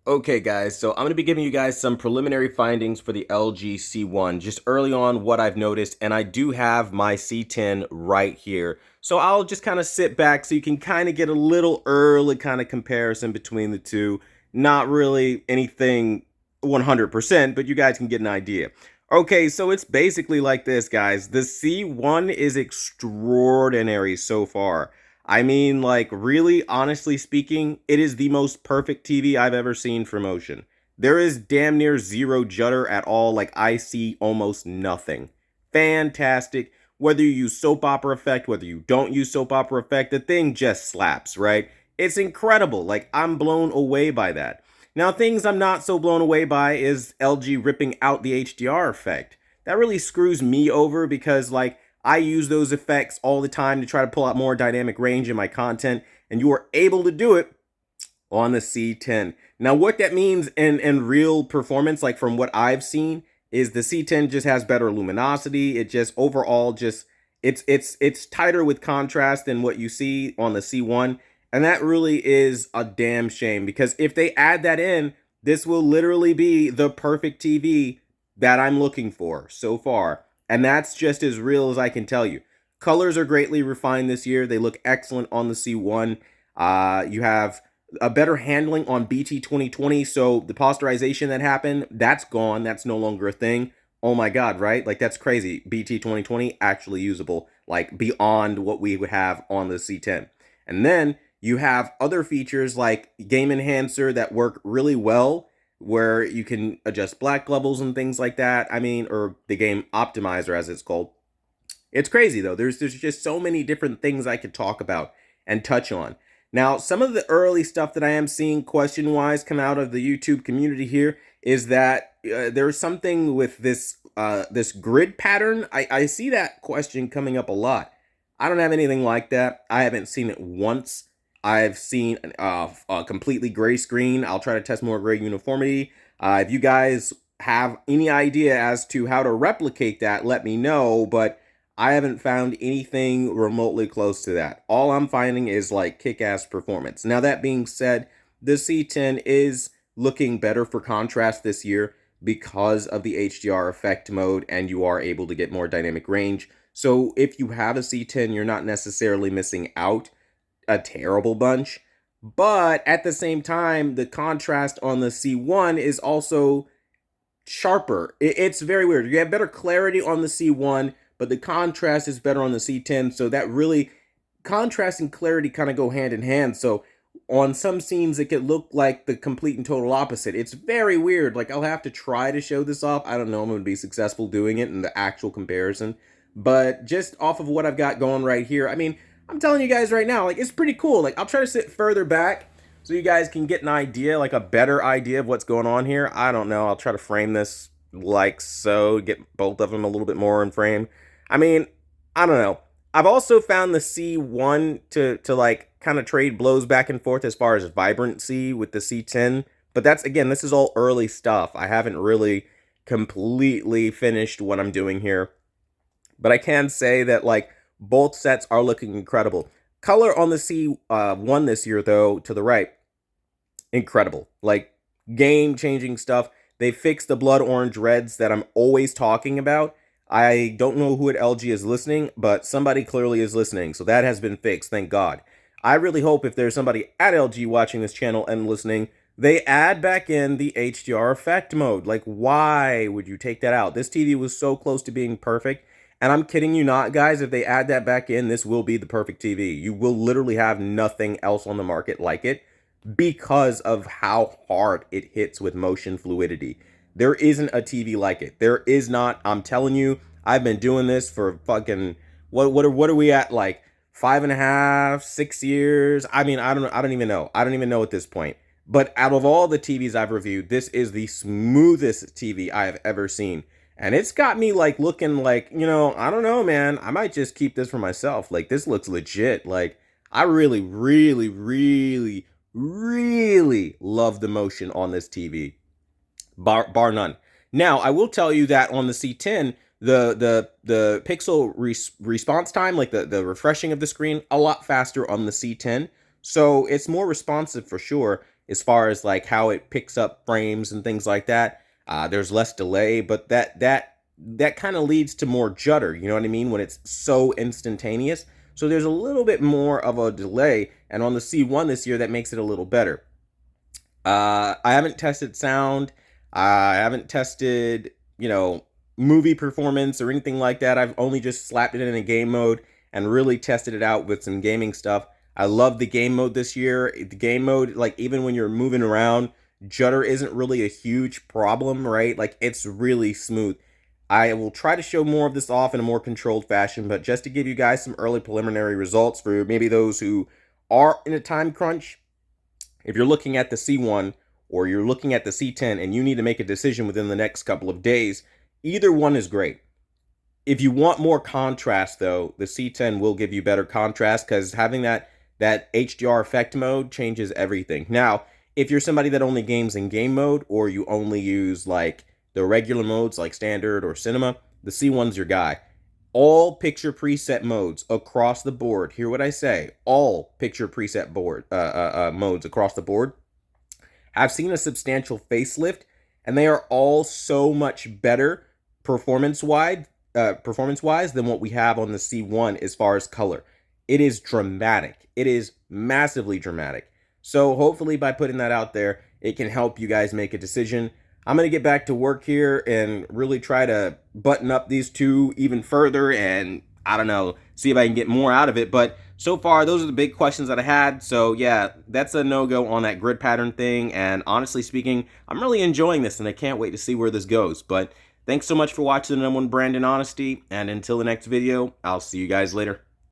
Okay guys, so I'm going to be giving you guys some preliminary findings for the LG C1, just early on what I've noticed, and I do have my C10 right here. So I'll just kind of sit back so you can kind of get a little early kind of comparison between the two. Not really anything 100%, but you guys can get an idea. Okay, so it's basically like this, guys. The C1 is extraordinary so far. I mean, like, really, honestly speaking, it is the most perfect TV I've ever seen for motion. There is damn near zero judder at all, like, I see almost nothing. Fantastic. Whether you use soap opera effect, whether you don't use soap opera effect, the thing just slaps, right? It's incredible. Like, I'm blown away by that. Now, things I'm not so blown away by is LG ripping out the HDR effect. That really screws me over because, like, I use those effects all the time to try to pull out more dynamic range in my content, and you are able to do it on the C10. Now, what that means in real performance, like from what I've seen, is the C10 just has better luminosity. It just overall just it's tighter with contrast than what you see on the C1, and that really is a damn shame because if they add that in, this will literally be the perfect TV that I'm looking for so far. And that's just as real as I can tell you. Colors are greatly refined this year. They look excellent on the C1. You have a better handling on BT 2020. So the posterization that happened, that's gone. That's no longer a thing. Oh my God, right? Like that's crazy. BT 2020 actually usable, like beyond what we would have on the C10. And then you have other features like Game Enhancer that work really well where you can adjust black levels and things like that. I mean, or the game optimizer as it's called. It's crazy though. There's just so many different things I could talk about and touch on. Now, some of the early stuff that I am seeing question-wise come out of the YouTube community here is that there's something with this grid pattern. I see that question coming up a lot. I don't have anything like that. I haven't seen it once. I've seen a completely gray screen. I'll try to test more gray uniformity. If you guys have any idea as to how to replicate that, let me know. But I haven't found anything remotely close to that. All I'm finding is like kick-ass performance. Now, that being said, the C10 is looking better for contrast this year because of the HDR effect mode, and you are able to get more dynamic range. So if you have a C10, you're not necessarily missing out a terrible bunch. But at the same time, the contrast on the C1 is also sharper. It's very weird. You have better clarity on the C1, but the contrast is better on the C10. So that really, contrast and clarity kind of go hand in hand. So on some scenes, it could look like the complete and total opposite. It's very weird. Like, I'll have to try to show this off. I don't know if I'm going to be successful doing it in the actual comparison. But just off of what I've got going right here, I mean, I'm telling you guys right now, like, it's pretty cool. Like, I'll try to sit further back so you guys can get an idea, like a better idea of what's going on here. I don't know. I'll try to frame this like so, get both of them a little bit more in frame. I mean, I don't know. I've also found the C1 to like kind of trade blows back and forth as far as vibrancy with the C10. But that's, again, this is all early stuff. I haven't really completely finished what I'm doing here. But I can say that, like, both sets are looking incredible. Color on the C1 this year, though, to the right, incredible. Like, game-changing stuff. They fixed the blood orange reds that I'm always talking about. I don't know who at LG is listening, but somebody clearly is listening. So that has been fixed, thank God. I really hope if there's somebody at LG watching this channel and listening, they add back in the HDR effect mode. Like, why would you take that out? This TV was so close to being perfect. And I'm kidding you not, guys. If they add that back in, this will be the perfect TV. You will literally have nothing else on the market like it because of how hard it hits with motion fluidity. There isn't a TV like it. There is not. I'm telling you, I've been doing this for fucking what are we at, like 5.5, 6 years? I mean, I don't even know. I don't even know at this point. But out of all the TVs I've reviewed, this is the smoothest TV I have ever seen. And it's got me like looking like, you know, I don't know, man. I might just keep this for myself. Like, this looks legit. Like, I really, really, really, really love the motion on this TV. Bar none. Now, I will tell you that on the C10, the pixel response time, like the refreshing of the screen, a lot faster on the C10. So it's more responsive for sure. as far as like how it picks up frames and things like that. There's less delay, but that kind of leads to more judder, you know what I mean, when it's so instantaneous. So there's a little bit more of a delay, and on the C1 this year, that makes it a little better. I haven't tested sound. I haven't tested, movie performance or anything like that. I've only just slapped it in a game mode and really tested it out with some gaming stuff. I love the game mode this year. The game mode, like even when you're moving around, judder isn't really a huge problem, right? Like it's really smooth. I will try to show more of this off in a more controlled fashion, but just to give you guys some early preliminary results for maybe those who are in a time crunch. If you're looking at the C1 or you're looking at the C10 and you need to make a decision within the next couple of days, either one is great. If you want more contrast though, the C10 will give you better contrast because having that HDR effect mode changes everything. Now, if you're somebody that only games in game mode or you only use like the regular modes like standard or cinema, the C1's your guy. All picture preset modes across the board. Hear what I say. All picture preset modes across the board have seen a substantial facelift, and they are all so much better performance-wise than what we have on the C1 as far as color. It is dramatic. It is massively dramatic. So hopefully by putting that out there, it can help you guys make a decision. I'm going to get back to work here and really try to button up these two even further and, I don't know, see if I can get more out of it. But so far, those are the big questions that I had. So yeah, that's a no-go on that grid pattern thing. And honestly speaking, I'm really enjoying this and I can't wait to see where this goes. But thanks so much for watching the #1 brand in honesty. And until the next video, I'll see you guys later.